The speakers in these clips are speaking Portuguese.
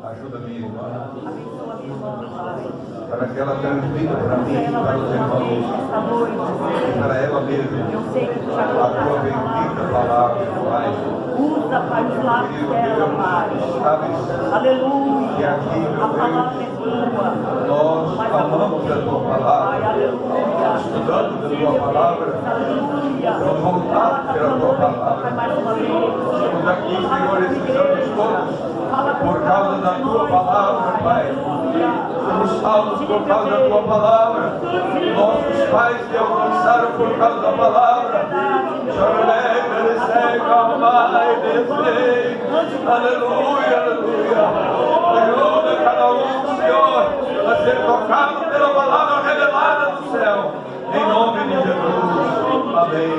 Ajuda minha irmã, para que ela transmita para mim, para os irmãos, e para ela mesma, a tua bendita palavra, Pai. Usa, Pai, os lábios dela, Pai. Aleluia. A palavra é tua. Nós amamos a tua palavra. Aleluia. Estudando da tua palavra. Aleluia. Somos voltados pela tua palavra. Estamos aqui, Senhor, esses anos todos, por causa da tua palavra, Pai. Somos salvos por causa da tua palavra. Nossos pais te alcançaram por causa da palavra. Aleluia, aleluia. Ajuda cada um, Senhor, a ser tocado pela palavra revelada do céu. Em nome de Jesus. Amém.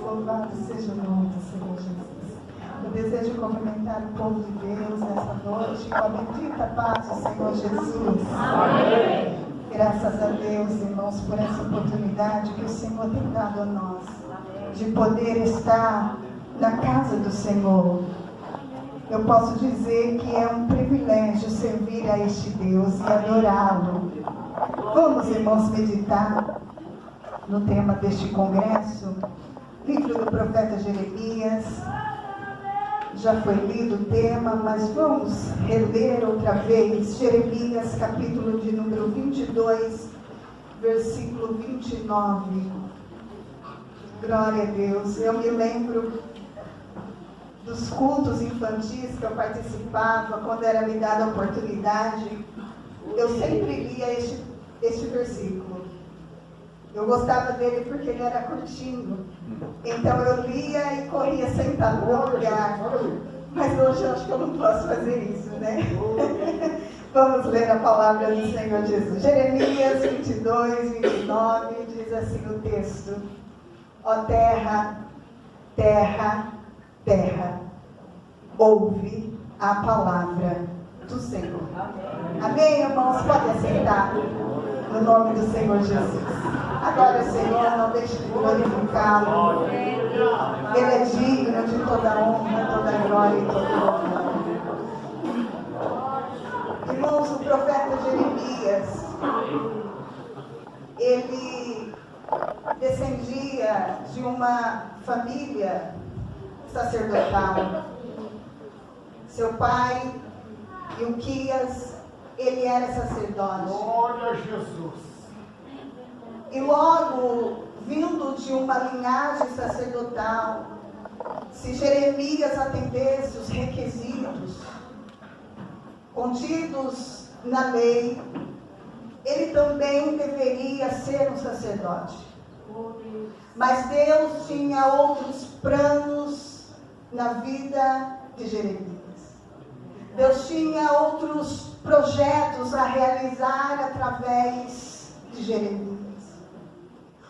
Louvado seja o nome do Senhor Jesus. Eu desejo cumprimentar o povo de Deus nessa noite com a bendita paz do Senhor Jesus. Amém. Graças a Deus, irmãos, por essa oportunidade que o Senhor tem dado a nós, de poder estar na casa do Senhor. Eu posso dizer que é um privilégio servir a este Deus e adorá-lo. Vamos, irmãos, meditar no tema deste congresso. Livro do profeta Jeremias, já foi lido o tema, mas vamos reler outra vez Jeremias, capítulo de número 22, versículo 29. Glória a Deus. Eu me lembro dos cultos infantis que eu participava, quando era me dada a oportunidade, eu sempre lia este versículo. Eu gostava dele porque ele era curtinho. Então eu lia e corria sentado no lugar. Mas hoje eu acho que eu não posso fazer isso, né? Vamos ler a palavra do Senhor Jesus. Jeremias 22, 29, diz assim o texto: ó terra, terra, terra, ouve a palavra do Senhor. Amém, irmãos? Pode assentar no nome do Senhor Jesus. Agora, Senhor, não deixe de glorificá-lo. Ele é digno de toda honra, toda glória e toda honra. Irmãos, o profeta Jeremias, ele descendia de uma família sacerdotal. Seu pai, Ilquias, ele era sacerdote. Glória a Jesus. E logo, vindo de uma linhagem sacerdotal, se Jeremias atendesse os requisitos contidos na lei, ele também deveria ser um sacerdote. Mas Deus tinha outros planos na vida de Jeremias. Deus tinha outros projetos a realizar através de Jeremias.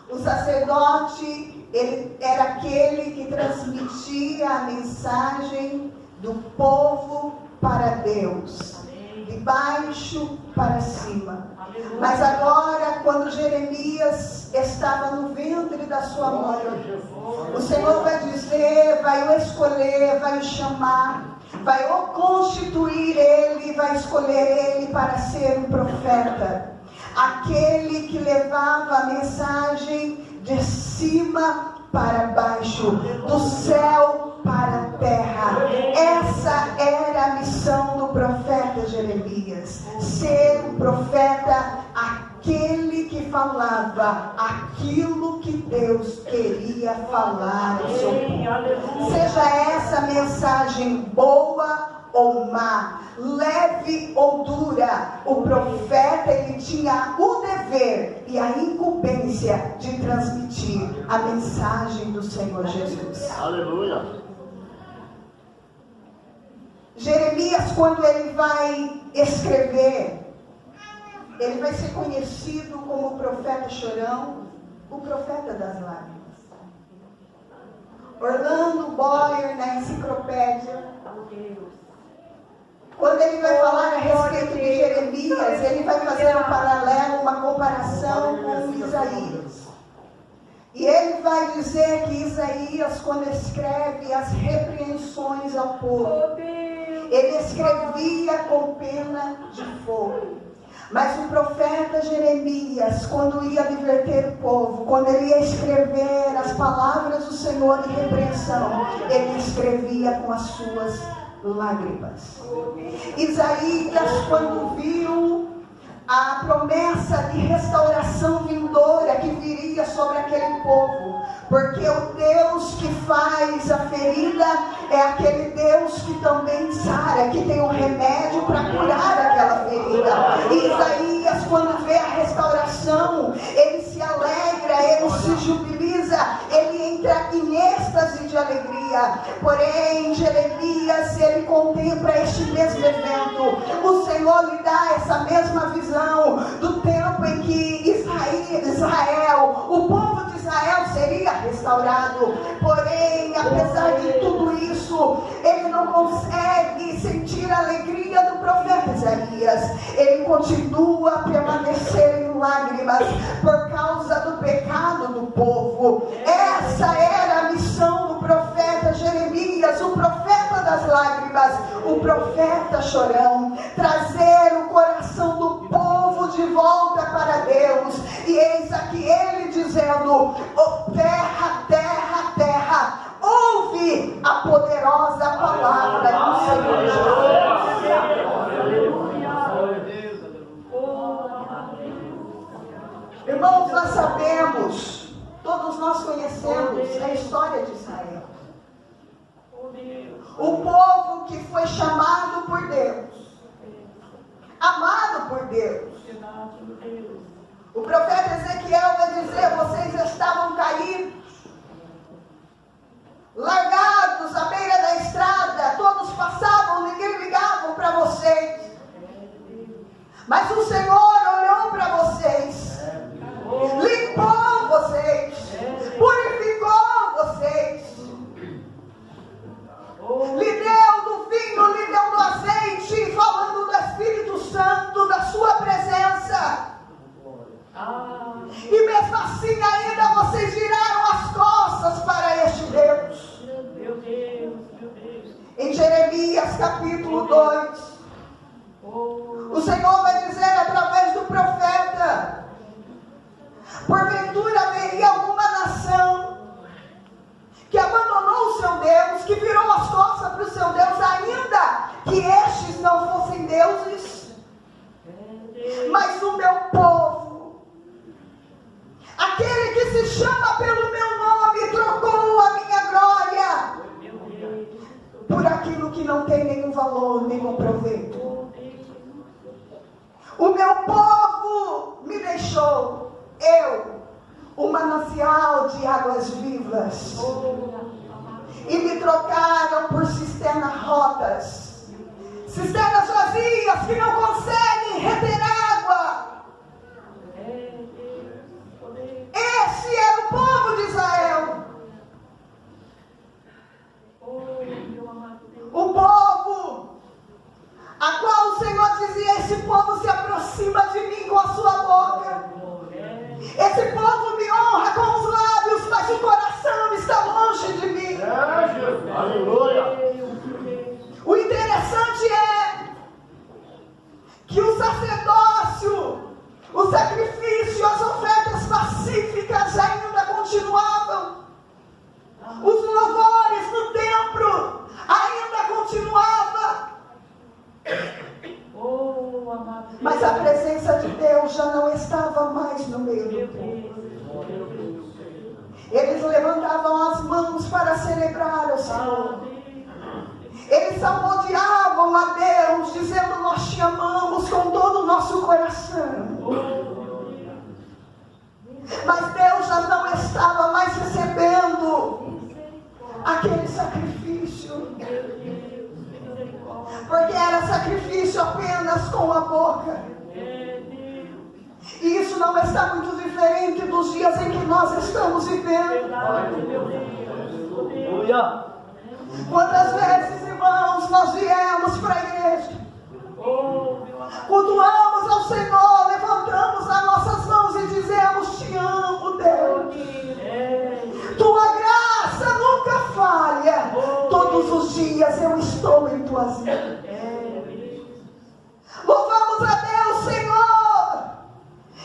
O sacerdote, ele era aquele que transmitia a mensagem do povo para Deus, de baixo para cima. Mas agora, quando Jeremias estava no ventre da sua mãe, o Senhor vai dizer, vai o escolher, vai o chamar, vai o constituir ele, vai escolher ele para ser um profeta. Aquele que levava a mensagem de cima para baixo, do céu para a terra. Essa era a missão do profeta Jeremias, ser um profeta, aquele que falava aquilo que Deus queria falar ao seu povo. Seja essa mensagem boa ou má, leve ou dura, o profeta, ele tinha o dever e a incumbência de transmitir a mensagem do Senhor Jesus. Aleluia. Jeremias, quando ele vai escrever, ele vai ser conhecido como o profeta chorão, o profeta das lágrimas. Orlando Boyer, na enciclopédia, quando ele vai falar a respeito de Jeremias, ele vai fazer um paralelo, uma comparação com Isaías. E ele vai dizer que Isaías, quando escreve as repreensões ao povo, ele escrevia com pena de fogo. Mas o profeta Jeremias, quando ia advertir o povo, quando ele ia escrever as palavras do Senhor de repreensão, ele escrevia com as suas lágrimas. Isaías, quando viu a promessa de restauração vindoura que viria sobre aquele povo, porque o Deus que faz a ferida é aquele Deus que também sara, que tem um remédio para curar aquela ferida. E Isaías, quando vê a restauração, ele se alegra, ele se jubiliza, ele entra em êxtase de alegria. Porém, Jeremias, ele contempla este mesmo evento. O Senhor lhe dá essa mesma visão do tempo em que Israel, o povo de Israel seria restaurado. Porém, apesar de tudo isso, ele não consegue sentir a alegria do profeta Isaías. Ele continua a permanecer em lágrimas por causa do pecado do povo. Essa era a missão do profeta Jeremias, o profeta das lágrimas, o profeta chorão, trazer o coração do povo de volta para Deus. E eis aqui ele dizendo: oh, terra, terra, terra, ouve a poderosa palavra sabemos, todos nós conhecemos a história de Israel. O povo que foi chamado por Deus, amado por Deus. O profeta Ezequiel vai dizer: vocês estavam caídos, largados à beira da estrada, todos passavam, ninguém ligava para vocês. Mas o Senhor olhou para vocês, limpou vocês, purificou vocês, lhe deu do vinho, lhe deu do azeite, falando do Espírito Santo, da sua presença. E mesmo assim ainda vocês viraram as costas para este Deus. Em Jeremias capítulo 2, o Senhor vai dizer através do profeta: porventura haveria alguma nação que abandonou o seu Deus, que virou as costas para o seu Deus, ainda que estes não fossem deuses? Mas o meu povo, aquele que se chama pelo meu nome, trocou a minha glória por aquilo que não tem nenhum valor, nenhum proveito. O meu povo me deixou, eu, um manancial de águas vivas, e me trocaram por cisternas rotas, cisternas vazias que não conseguem reter água. Esse era o povo de Israel. O povo a qual o Senhor dizia: esse povo se aproxima de mim com a sua boca, esse povo me honra com os lábios, mas o coração está longe de mim. Aleluia. O interessante é que o sacerdócio, o sacrifício, as ofertas pacíficas ainda continuavam. Os louvores no templo ainda continuavam. Mas a presença de Deus já não estava mais no meio do povo. Eles levantavam as mãos para celebrar o Senhor. Eles salmodiavam a Deus, dizendo: nós te amamos com todo o nosso coração. Mas Deus já não estava mais recebendo aquele sacrifício, porque era sacrifício apenas com a boca. E isso não está muito diferente dos dias em que nós estamos vivendo. Quantas vezes, irmãos, nós viemos para a igreja, cultuamos ao Senhor, levantamos as nossas mãos e dizemos: te amo, Deus, tua graça nunca falha, todos os dias eu estou em tuas mãos. Louvamos a Deus, Senhor.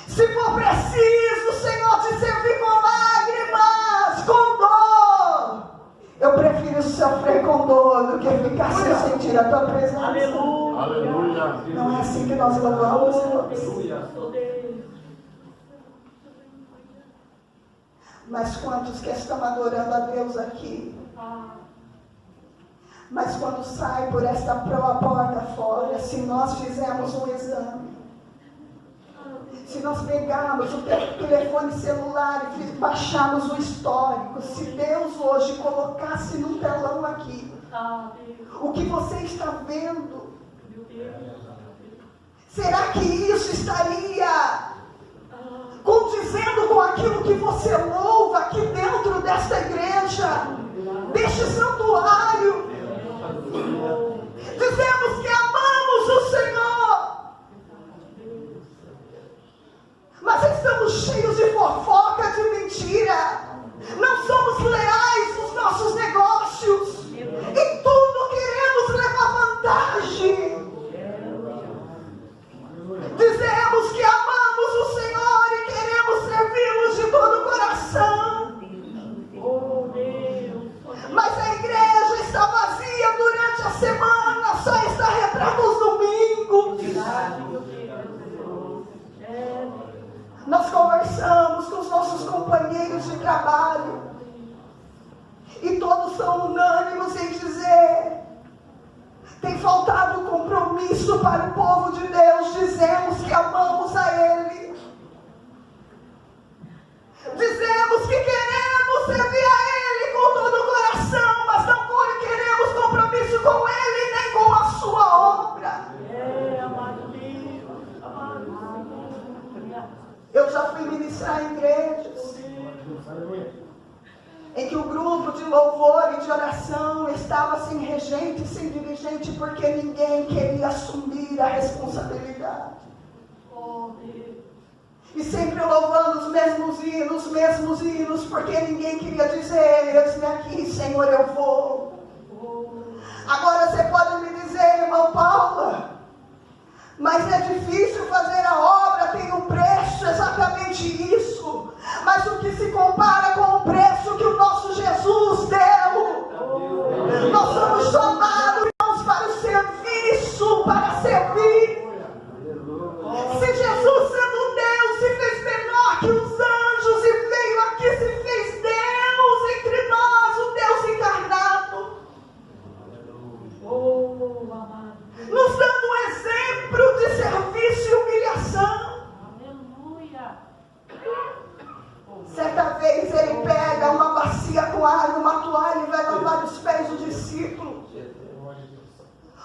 Se for preciso, Senhor, te servir com lágrimas, com dor, eu prefiro sofrer com dor do que ficar sem sentir a tua presença. Aleluia. Não é assim que nós louvamos, irmãos? Mas quantos que estão adorando a Deus aqui? Mas quando sai por esta porta fora, se nós fizermos um exame, se nós pegarmos o telefone celular e baixarmos o histórico, se Deus hoje colocasse num telão aqui o que você está vendo, será que isso estaria condizendo com aquilo que você louva aqui dentro desta igreja, deste santuário? Dizemos que amamos o Senhor, mas estamos cheios de fofoca, de mentira. Não somos leais nos nossos negócios. Em tudo queremos levar vantagem. Dizemos que amamos o Senhor e queremos servi-los de todo o coração. Mas a igreja está vazia durante a semana, só está repleta aos domingos. Nós conversamos com os nossos companheiros de trabalho. E todos são unânimes em dizer: tem faltado compromisso para o povo de Deus. Dizemos que amamos a Ele. Dizemos que queremos servir a Ele com todo o coração, mas não queremos compromisso com Ele nem com a sua obra. Eu já fui ministrar em igrejas em que o grupo de louvor e de oração estava sem regente, sem dirigente, porque ninguém queria assumir a responsabilidade. E sempre louvando os mesmos hinos, porque ninguém queria dizer: eis-me aqui, Senhor, eu vou. Agora você pode me dizer, irmã Paula, mas é difícil fazer a obra, tem um preço, exatamente isso. Mas o que se compara com o preço que o nosso Jesus deu? Nós somos chamados, irmãos, para o serviço, para servir. Se Jesus, sendo Deus, se fez menor que os anjos e veio aqui, se fez Deus entre nós, o Deus encarnado, nos dando um exemplo de serviço e humilhação. Certa vez ele pega uma bacia com água, uma toalha e vai lavar os pés do discípulo.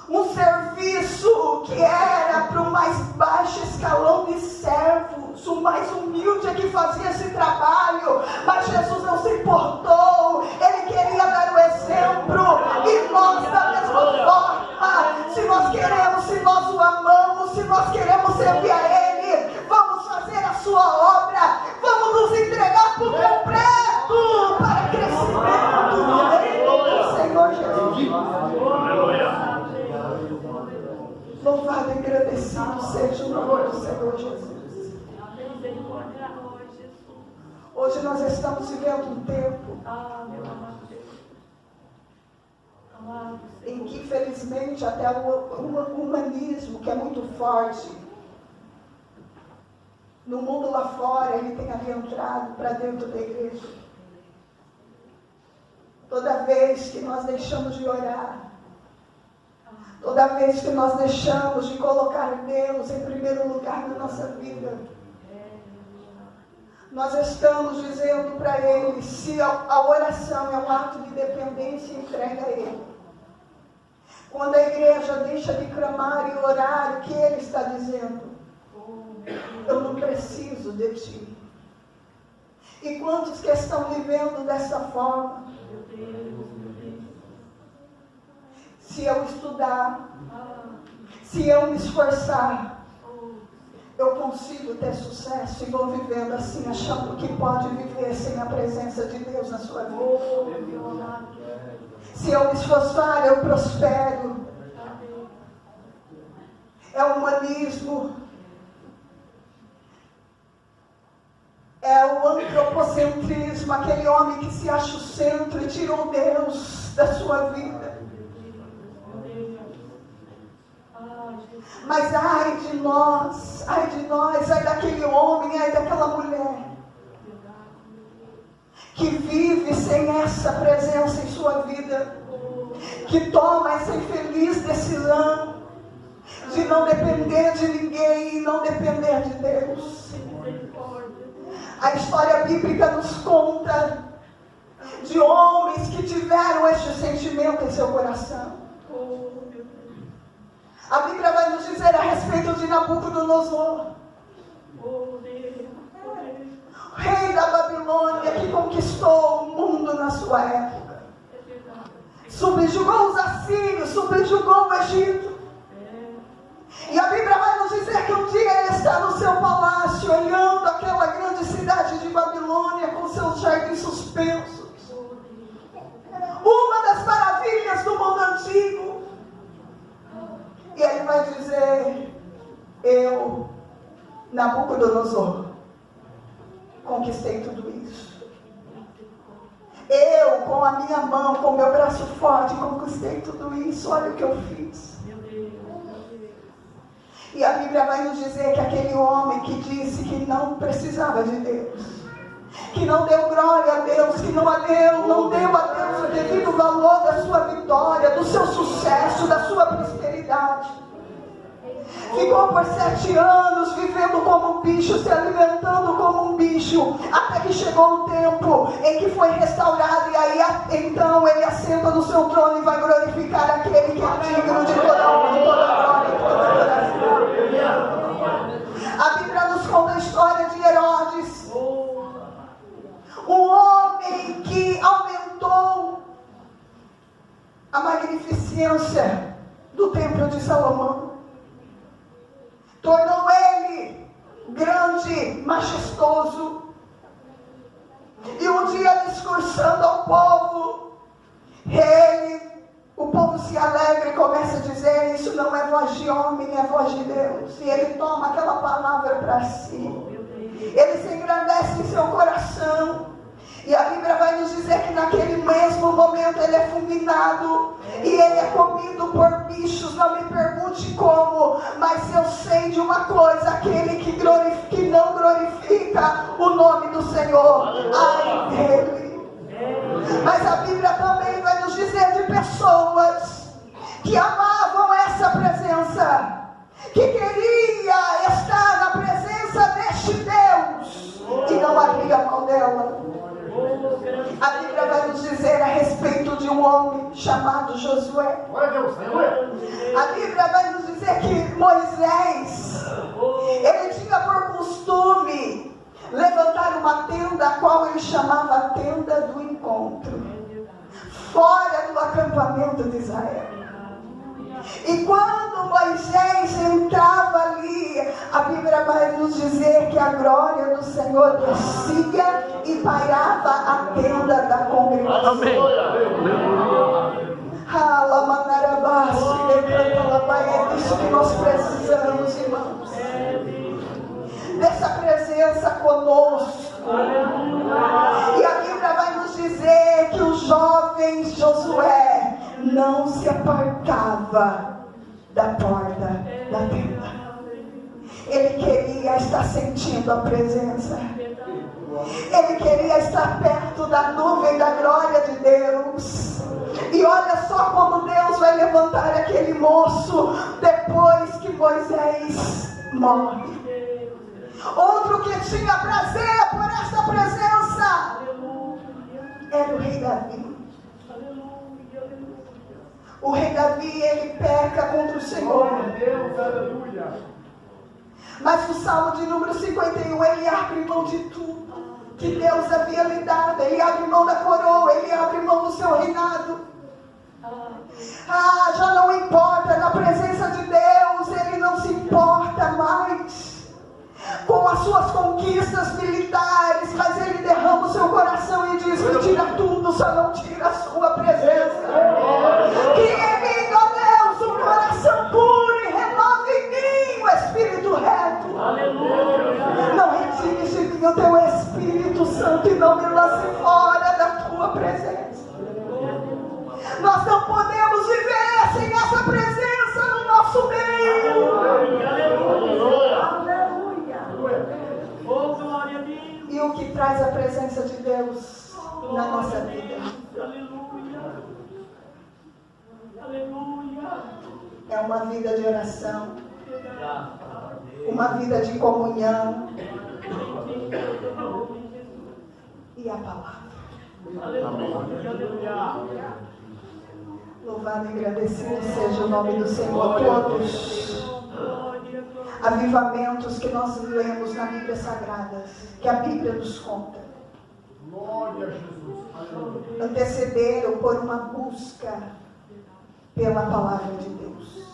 Um serviço que era para o mais baixo escalão de servos, o mais humilde é que fazia esse trabalho, mas Jesus não se importou, ele queria dar o exemplo. E nós, da mesma forma, se nós queremos, se nós o amamos, se nós queremos servir a Ele, vamos fazer a sua obra, vamos nos entregar por completo para crescimento no reino do Senhor Jesus. Louvado e agradecido seja o nome do Senhor Jesus. Hoje nós estamos vivendo um tempo em que, infelizmente, até o humanismo, que é muito forte no mundo lá fora, ele tem adentrado para dentro da igreja. Toda vez que nós deixamos de orar, toda vez que nós deixamos de colocar Deus em primeiro lugar na nossa vida, nós estamos dizendo para Ele, se a oração é um ato de dependência, entrega a Ele. Quando a igreja deixa de clamar e orar, o que Ele está dizendo? Eu não preciso de Ti. E quantos que estão vivendo dessa forma? Se eu estudar, se eu me esforçar, eu consigo ter sucesso, e vou vivendo assim, achando que pode viver sem a presença de Deus na sua vida. Se eu me esforçar, eu prospero. É o humanismo, é o antropocentrismo, aquele homem que se acha o centro e tirou Deus da sua vida. Mas ai de nós, ai daquele homem, ai daquela mulher que vive sem essa presença em sua vida, que toma essa infeliz decisão de não depender de ninguém e não depender de Deus. A história bíblica nos conta de homens que tiveram este sentimento em seu coração. A Bíblia vai nos dizer a respeito de Nabucodonosor, rei da Babilônia, que conquistou o mundo na sua época. Subjugou os assírios, subjugou o Egito. E a Bíblia vai nos dizer que um dia ele está no seu palácio, olhando aquela grande cidade de Babilônia com seus jardins suspensos. Uma das maravilhas do mundo antigo. E ele vai dizer: eu, Nabucodonosor, conquistei tudo isso. Eu, com a minha mão, com o meu braço forte, conquistei tudo isso. Olha o que eu fiz. E a Bíblia vai nos dizer que aquele homem que disse que não precisava de Deus, que não deu glória a Deus, que não deu a Deus o devido valor da sua vitória, do seu sucesso, da sua prosperidade. Ficou por 7 anos vivendo como um bicho, se alimentando como um bicho, até que chegou o tempo em que foi restaurado, e aí então ele assenta no seu trono e vai glorificar aquele que é digno de toda honra, toda glória e toda adoração. A Bíblia nos conta a história de Herodes, um homem que aumentou a magnificência do templo de Salomão, tornou ele grande, majestoso, e um dia discursando ao povo, o povo se alegra e começa a dizer: isso não é voz de homem, é voz de Deus. E ele toma aquela palavra para si, ele se engrandece em seu coração. E a Bíblia vai nos dizer que naquele mesmo momento ele é fulminado e ele é comido por bichos. Não me pergunte como, mas eu sei de uma coisa: aquele que não glorifica o nome do Senhor, ai dele. Mas a Bíblia também vai nos dizer de pessoas que amavam essa presença, que queria estar na presença deste Deus e não abria mão dela. A Bíblia vai nos dizer a respeito de um homem chamado Josué. A Bíblia vai nos dizer que Moisés, ele tinha por costume levantar uma tenda, a qual ele chamava a tenda do encontro, fora do acampamento de Israel. E quando Moisés entrava ali, a Bíblia vai nos dizer que a glória do Senhor descia e pairava a tenda da congregação. Amém. É disso que nós precisamos, irmãos. Dessa presença conosco. E a Bíblia vai nos dizer que o jovem Josué não se apartava da porta da tenda. Ele queria estar sentindo a presença. Ele queria estar perto da nuvem da glória de Deus. E olha só como Deus vai levantar aquele moço depois que Moisés morre. Outro que tinha prazer por esta presença era o rei Davi. O rei Davi, ele peca contra o Senhor. Mas no Salmo de número 51, ele abre mão de tudo que Deus havia lhe dado. Ele abre mão da coroa, ele abre mão do seu reinado. Já não importa, na presença de Deus, ele não se importa mais com as suas conquistas militares, mas ele derrama o seu coração e diz: me tira tudo, só não tira a sua presença. Cria em mim, ó Deus, um coração puro e renova em mim o espírito reto. Aleluia. Não retire de mim o teu Espírito Santo e não me lance fora da tua presença. Nós não podemos viver sem essa presença no nosso meio. E o que traz a presença de Deus na nossa vida? É uma vida de oração, uma vida de comunhão e a palavra. Louvado e agradecido seja o nome do Senhor. Todos avivamentos que nós lemos na Bíblia Sagrada, que a Bíblia nos conta, antecederam por uma busca pela palavra de Deus.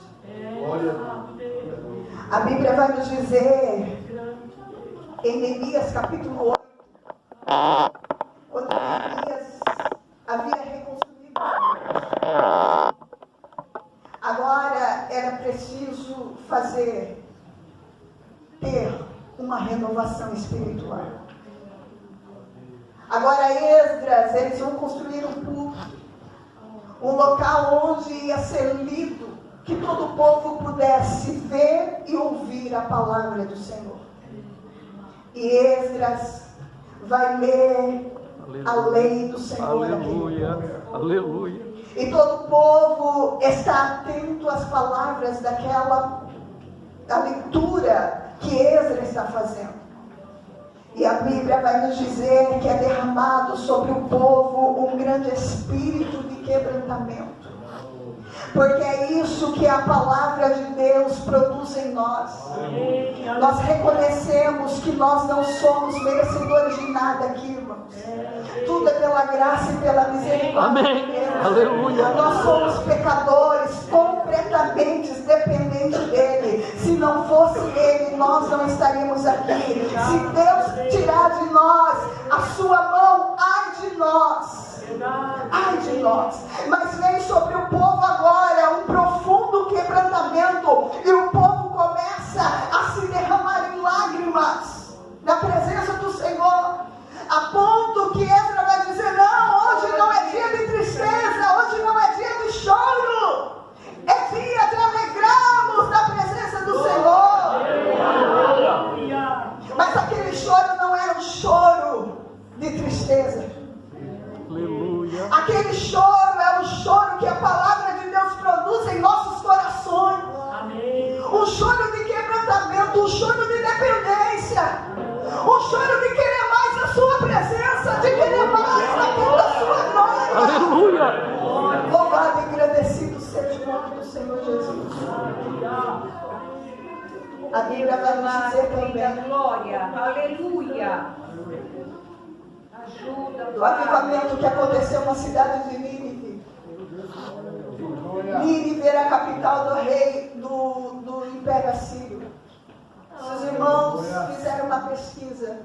A Bíblia vai nos dizer em Neemias capítulo 8, quando Neemias havia reconstruído, agora era preciso ter uma renovação espiritual. Agora Esdras, eles vão construir um púlpito, um local onde ia ser lido, que todo o povo pudesse ver e ouvir a palavra do Senhor. E Esdras vai ler a lei do Senhor. Aleluia, aleluia. E todo o povo está atento às palavras da leitura que Esdras está fazendo. E a Bíblia vai nos dizer que é derramado sobre o povo um grande espírito de quebrantamento. Porque é isso que a palavra de Deus produz em nós. Nós reconhecemos que nós não somos merecedores de nada aqui, irmãos. Tudo é pela graça e pela misericórdia. Amém. de Deus. Aleluia. Nós somos pecadores, completamente dependentes dele. Se não fosse ele, nós não estaríamos aqui. Se Deus tirar de nós a sua mão, ai de nós. Ai de nós. Mas vem sobre o povo agora um profundo quebrantamento. E o povo começa a se derramar em lágrimas na presença do Senhor. A ponto que Esdras vai dizer: não, hoje não é dia de tristeza, hoje não é dia de choro, é dia de alegrarmos na presença do Senhor. Mas aquele choro não era um choro de tristeza. Aleluia. Aquele choro é o choro que a palavra de Deus produz em nossos corações. Um choro de quebrantamento, um choro de dependência, um choro de querer mais a sua presença, de querer mais da sua glória. Aleluia. Louvado e agradecido seja o nome do Senhor Jesus. A Bíblia vai nos dizer também Glória, aleluia. do avivamento que aconteceu na cidade de Nínive. Nínive era a capital do rei do Império Assírio. Os irmãos fizeram uma pesquisa.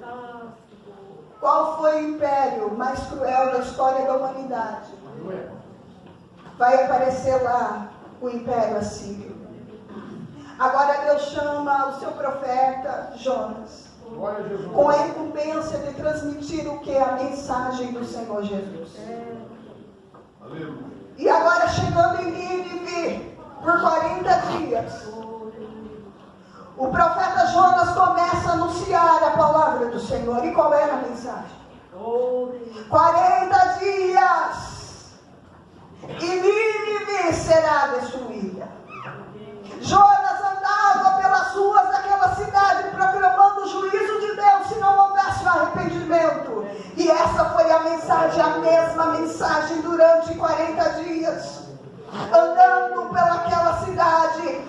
Qual foi o império mais cruel da história da humanidade? Vai aparecer lá o Império Assírio. Agora Deus chama o seu profeta Jonas, com a incumbência de transmitir o que? A mensagem do Senhor Jesus. E agora chegando em Nínive, por 40 dias, o profeta Jonas começa a anunciar a palavra do Senhor. E qual era a mensagem? 40 dias e Nínive será destruída. Jonas andava pelas ruas daquela cidade proclamando o juízo de Deus se não houvesse arrependimento. E essa foi a mensagem, a mesma mensagem durante 40 dias. Andando pelaquela cidade,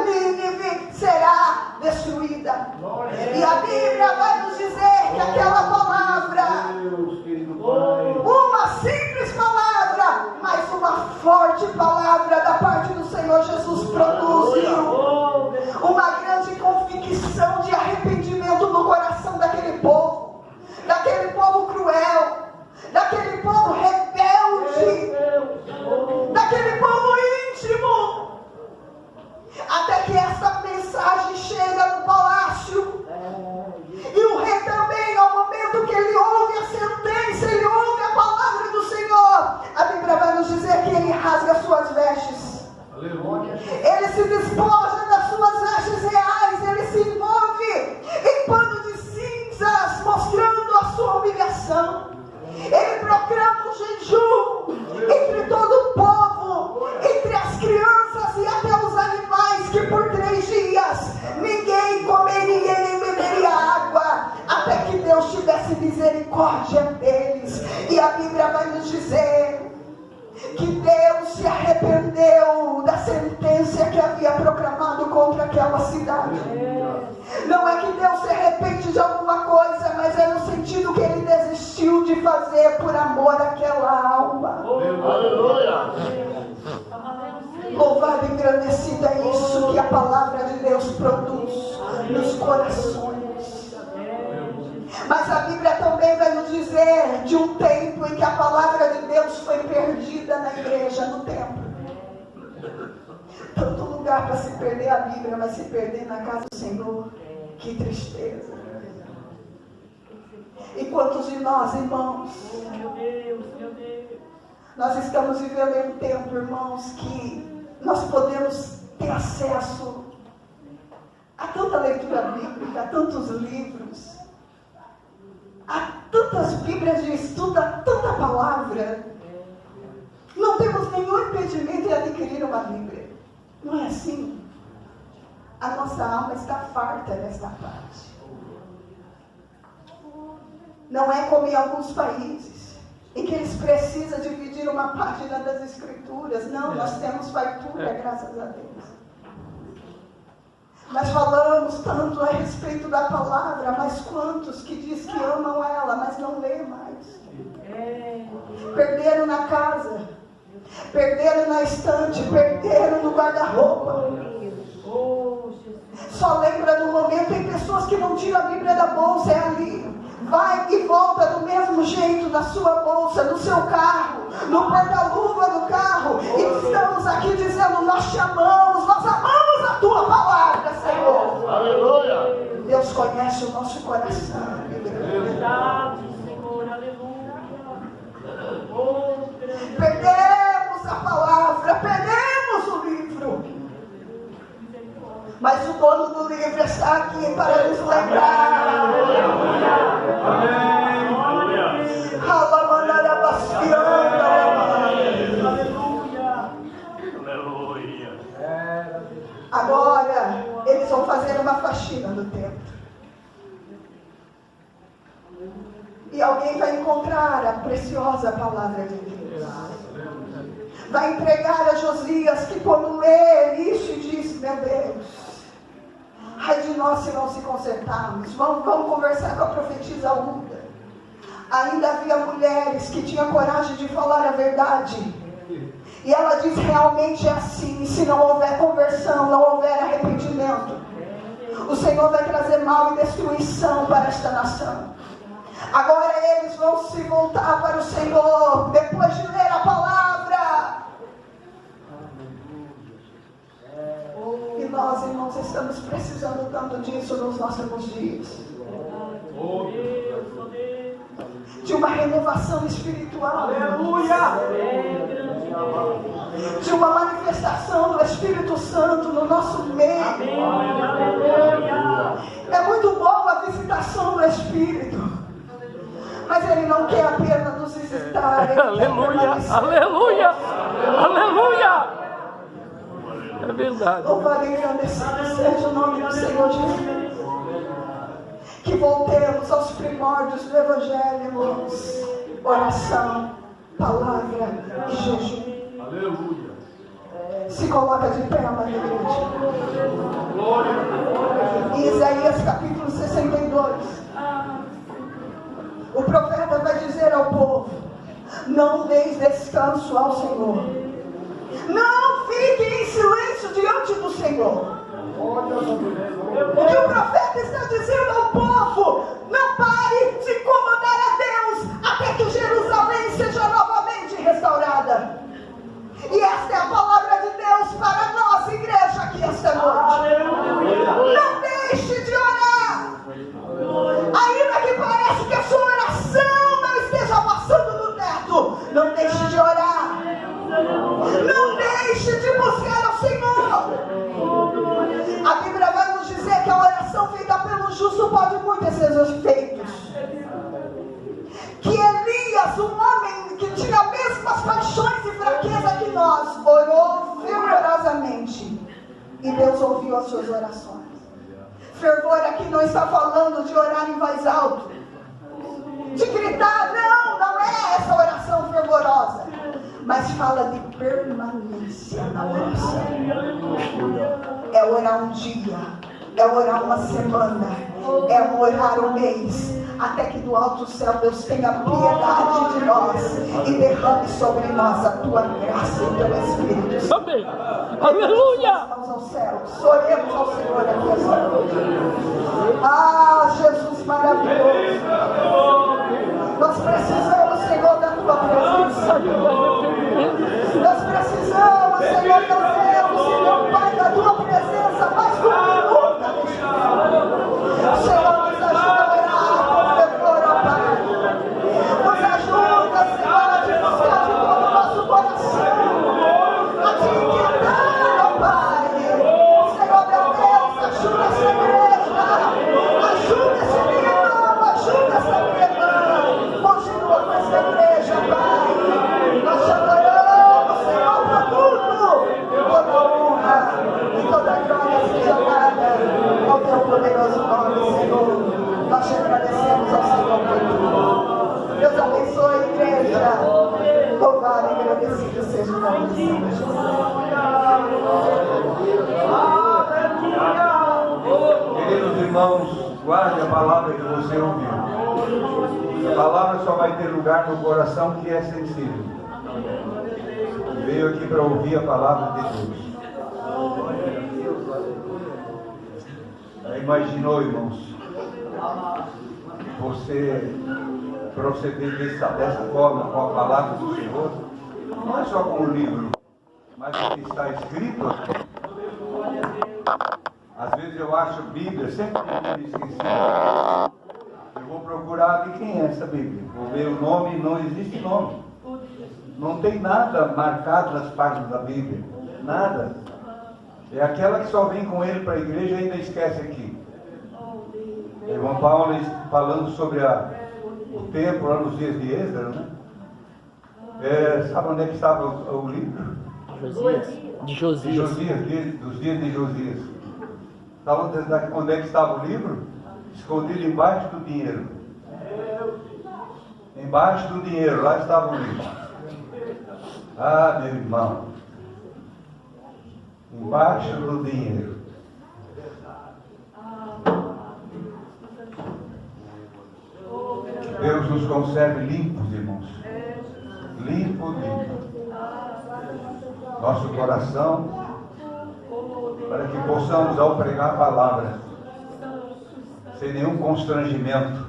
Nínive será destruída. E a Bíblia vai nos dizer que aquela palavra, uma simples palavra, mas uma forte palavra da parte do Senhor Jesus, produziu uma grande convicção de arrependimento no coração daquele povo cruel, daquele povo rebelde, daquele povo íntimo. Até que essa mensagem chega no palácio. E o rei também, ao momento que ele ouve a sentença, ele ouve a palavra do Senhor, a Bíblia vai nos dizer que ele rasga suas vestes. Ele se despoja das suas vestes reais, ele se envolve em pano de cinzas, mostrando a sua humilhação. Ele proclama um jejum entre todo o povo, entre as crianças e até os animais, que por 3 dias ninguém comeria nem beberia água, até que Deus tivesse misericórdia deles. E a Bíblia vai nos dizer que Deus se arrependeu da sentença que havia proclamado contra aquela cidade. Não é que Deus se arrepende de alguma coisa, mas é no sentido que ele desistiu de fazer por amor àquela alma. Louvado e engrandecido é isso que a palavra de Deus produz nos corações. Mas a Bíblia também vai nos dizer de um tempo em que a palavra de Deus foi perdida na igreja, no templo. Tanto lugar para se perder a Bíblia, mas se perder na casa do Senhor. Que tristeza. E quantos de nós, irmãos, nós estamos vivendo em um tempo, irmãos, que nós podemos ter acesso a tanta leitura bíblica, a tantos livros, há tantas Bíblias de estudo, há tanta palavra. Não temos nenhum impedimento em adquirir uma Bíblia. Não é assim? A nossa alma está farta nesta parte. Não é como em alguns países, em que eles precisam dividir uma página das Escrituras. Não, nós temos fartura, graças a Deus. Nós falamos tanto a respeito da palavra, mas quantos que diz que amam ela, mas não lê mais? Perderam na casa, perderam na estante, perderam no guarda-roupa. Só lembra no momento. Tem pessoas que não tiram a Bíblia da bolsa, é ali. Vai e volta do mesmo jeito na sua bolsa, no seu carro, no porta-luva do carro. E estamos aqui dizendo: nós te amamos, nós amamos a tua palavra, Senhor. Aleluia. Deus conhece o nosso coração. Verdade, Senhor, aleluia. Perdemos a palavra, perdemos o livro. Mas o dono do livro está aqui para nos lembrar. Agora eles vão fazer uma faxina no templo. E alguém vai encontrar a preciosa palavra de Deus. Vai entregar a Josias, que quando lê isso diz: meu Deus, ai de nós se não se consertarmos. Vamos conversar com a profetisa Hulda. Ainda havia mulheres que tinham coragem de falar a verdade. E ela diz: realmente é assim. Se não houver conversão, não houver arrependimento, o Senhor vai trazer mal e destruição para esta nação. Agora eles vão se voltar para o Senhor, depois de ler a palavra. E nós, irmãos, estamos precisando tanto disso nos nossos dias. De uma renovação espiritual. Aleluia! De uma manifestação do Espírito Santo no nosso meio. É muito boa a visitação do Espírito, mas Ele não quer apenas nos visitar. Aleluia, aleluia, aleluia. É verdade. Louvado e agradecido seja o nome do Senhor Jesus. Que voltemos aos primórdios do Evangelho, irmãos. Oração, palavra e jejum. Aleluia! Se coloca de pé, amada igreja. Em Isaías capítulo 62, o profeta vai dizer ao povo: não deis descanso ao Senhor. Não fiquem em silêncio diante do Senhor. O que o profeta está dizendo ao povo: não pare de incomodar a Deus até que Jerusalém seja novamente restaurada. E esta é a palavra de Deus para nós, igreja, aqui esta noite. Não deixe de orar. Ainda que pareça que a sua oração não esteja passando do teto, não deixe de orar. Não deixe de buscar ao Senhor. A Bíblia vai nos dizer que a oração feita pelo justo pode muitos seus efeitos. Que Elias, um homem que tinha as mesmas paixões e fraqueza que nós, orou fervorosamente e Deus ouviu as suas orações. Fervor aqui não está falando de orar em voz alta, de gritar, não é essa oração fervorosa, mas fala de permanência na oração. É orar um dia, é orar uma semana, é orar um mês, até que do alto céu Deus tenha piedade de nós e derrame sobre nós a tua graça e o teu Espírito Santo. Amém. Aleluia. Vamos ao céu, oremos ao Senhor aqui esta noite. Ah, Jesus maravilhoso. Nós precisamos, Senhor, da tua presença. Nós precisamos, Senhor, Senhor Pai, da tua presença mais do que nunca. Senhor, nos ajuda a orar com fervor, ó Pai. Nos ajuda, Senhor, a te buscar de todo o nosso coração, a te inquietar, ó Pai. Senhor, meu Deus, ajuda essa igreja, ajuda esse meu irmão, ajuda essa minha irmã. Senhor Jesus. Queridos irmãos, guarde a palavra que você ouviu. A palavra só vai ter lugar no coração que é sensível. Veio aqui para ouvir a palavra de Deus. Imaginou, irmãos, você proceder dessa forma com a palavra do Senhor? Não é só com o livro, mas o que está escrito aqui. Às vezes eu acho Bíblia, sempre me esqueci. Eu vou procurar de quem é essa Bíblia. Vou ver o nome, não existe nome. Não tem nada marcado nas páginas da Bíblia. Nada. É aquela que só vem com ele para a igreja e ainda esquece aqui. O irmão Paulo falando sobre o templo lá nos dias de Esdras, né? Sabe onde é que estava o livro? De Josias. Dos dias de Josias. Sabe onde é que estava o livro? Escondido embaixo do dinheiro. Embaixo do dinheiro, lá estava o livro. Ah, meu irmão. Embaixo do dinheiro. Deus nos conserve limpos, irmãos. Limpo. Nosso coração, para que possamos, ao pregar a palavra, sem nenhum constrangimento,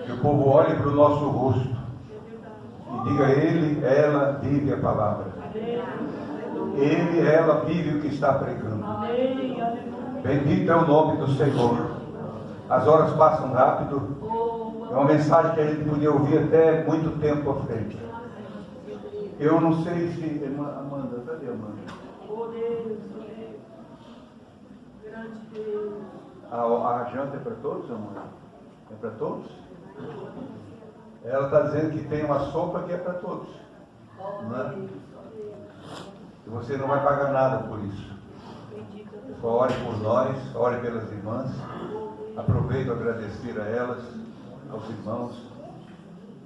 que o povo olhe para o nosso rosto e diga: ele, ela vive a palavra. Ele, ela vive o que está pregando. Bendito é o nome do Senhor. As horas passam rápido. É uma mensagem que a gente podia ouvir até muito tempo à frente. Eu não sei se... Amanda, cadê a Amanda? A janta é para todos, Amanda? É para todos? Ela está dizendo que tem uma sopa que é para todos. Não é? E você não vai pagar nada por isso. Só ore por nós, ore pelas irmãs. Aproveito para agradecer a elas, aos irmãos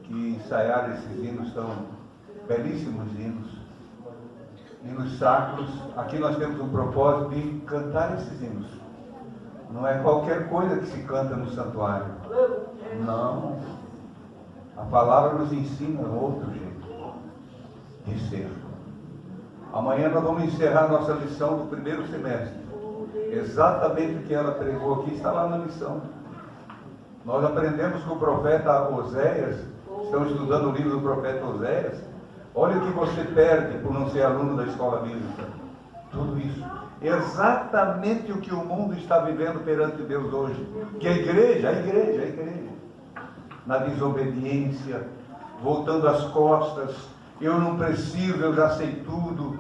que ensaiaram esses hinos, tão belíssimos hinos sacros. Aqui nós temos um propósito de cantar esses hinos. Não é qualquer coisa que se canta no santuário. Não. A palavra nos ensina outro jeito de ser. Amanhã nós vamos encerrar nossa lição do primeiro semestre. Exatamente o que ela pregou aqui está lá na lição. Nós aprendemos com o profeta Oséias. Estamos estudando o livro do profeta Oséias. Olha o que você perde por não ser aluno da escola bíblica. Tudo isso. Exatamente o que o mundo está vivendo perante Deus hoje. Que a igreja, na desobediência, voltando as costas. Eu não preciso, eu já sei tudo.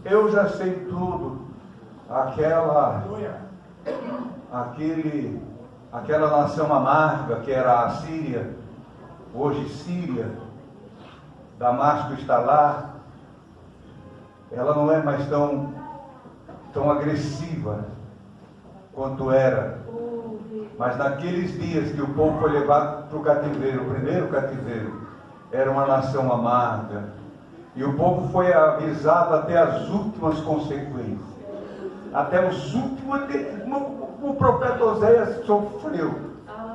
Eu já sei tudo. Aquela nação amarga que era a Síria, hoje Síria, Damasco está lá, ela não é mais tão agressiva quanto era, mas naqueles dias que o povo foi levado para o cativeiro, o primeiro cativeiro, era uma nação amarga, e o povo foi avisado até as últimas consequências, até os últimos. O profeta Oséias sofreu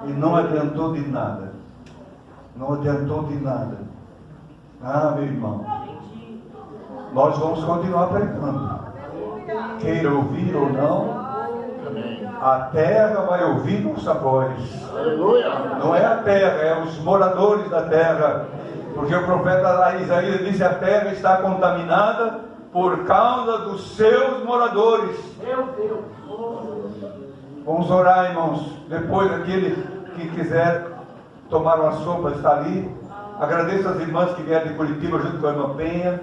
e não adiantou de nada. Não adiantou de nada. Ah, meu irmão, nós vamos continuar pregando. Queira ouvir ou não, a terra vai ouvir nossa voz. Não é a terra, é os moradores da terra. Porque o profeta Isaías disse: a terra está contaminada por causa dos seus moradores. Meu Deus. Vamos orar, irmãos. Depois, aquele que quiser tomar uma sopa está ali. Agradeço as irmãs que vieram de Curitiba junto com a irmã Penha.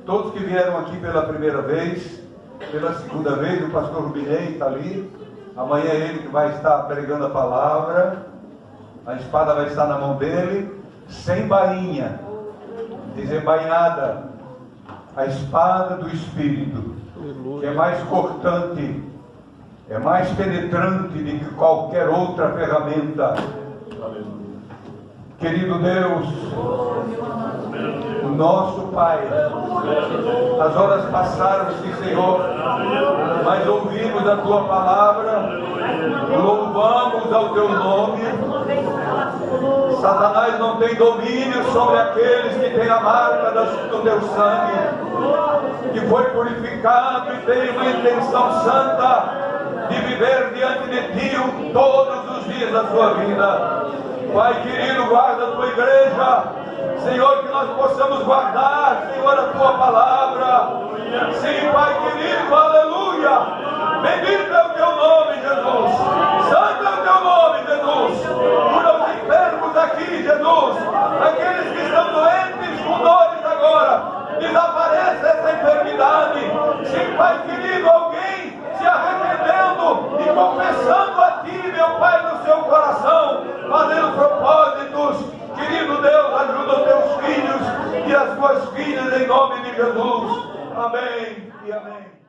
Todos que vieram aqui pela primeira vez, pela segunda vez. O pastor Rubinei está ali. Amanhã é ele que vai estar pregando a palavra. A espada vai estar na mão dele, sem bainha, desembainhada. A espada do Espírito, que é mais cortante, é mais penetrante do que qualquer outra ferramenta. Querido Deus, nosso Pai, as horas passaram-se, Senhor, mas ouvimos a Tua palavra, louvamos ao Teu nome. Satanás não tem domínio sobre aqueles que têm a marca do Teu sangue, que foi purificado e tem uma intenção santa de viver diante de Ti todos os dias da sua vida. Pai querido, guarda a Tua igreja, Senhor, que nós possamos guardar, Senhor, a Tua palavra. Sim, Pai querido, aleluia. Bendito é o Teu nome, Jesus. Santo é o Teu nome, Jesus. Cura os enfermos aqui, Jesus. Aqueles que estão doentes com dores agora, desapareça essa enfermidade. Sim, Pai querido, alguém se arrependendo e confessando a Ti, meu Pai, no seu coração, fazendo propósitos. Querido Deus, ajuda os Teus filhos e as Tuas filhas em nome de Jesus. Amém e amém.